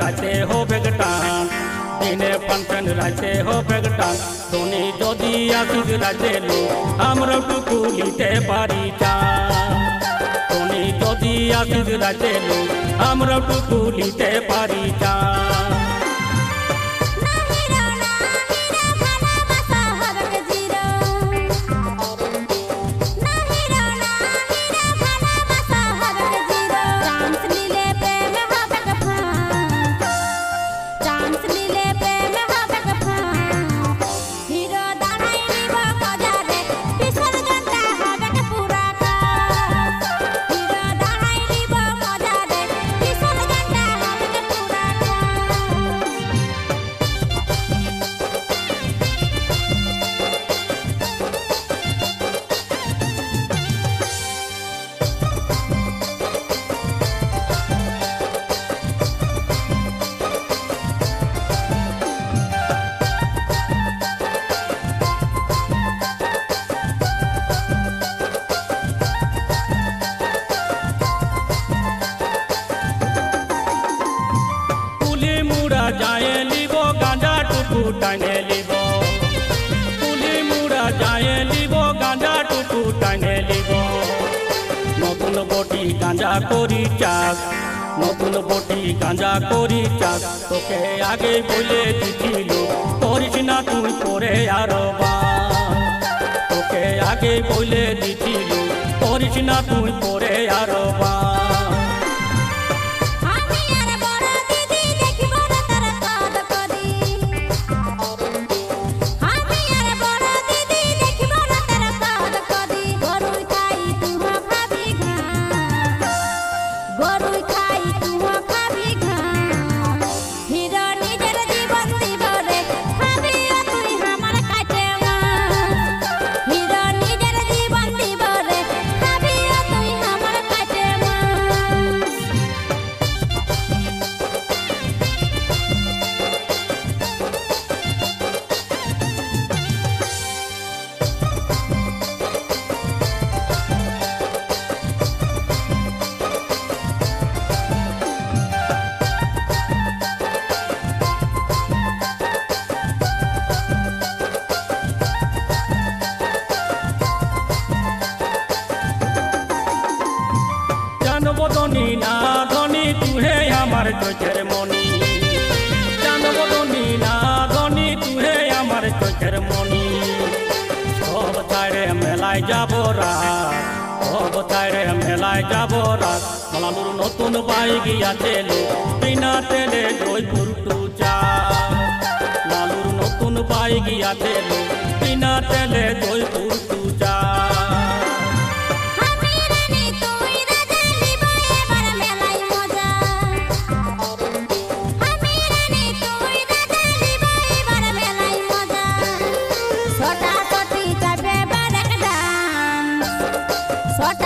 রাতে হবে টান দিনে ফাংশন রাতে হবে টান তুমি যদি আসিস রাতে লো আমরা টুকুলিতে পারি চান তুমি যদি আসিস রাতে লো আমরা টুকুলিতে পারি চান जाए लिबो गांजा टुकु टांगे लिबो पुली मुड़ा जाए लिबो गांजा टुकु टांगे लिबो नतुन बटी गांजा करी चास नतुन बटी गांजा करी चास तोके आगे बोले दिथिलो करिस ना तुई करे आरो तोके आगे बोले दिथिलो करिस ना तुई करे आरो ধনী না ধনী তুহে আমার চোখের মনি জানব ধনী না ধনী তুহে আমার চোখের মনি সব তাইরে মেলায় যাব রাত সব তাইরে মেলায় যাব রাত লালুর নতুন বাইক গিয়াছে লো বিনা তেলে জয়পুর টু চা লালুর নতুন বাইক গিয়াছে লো বিনা তেলে জয়পুর টু চা Sota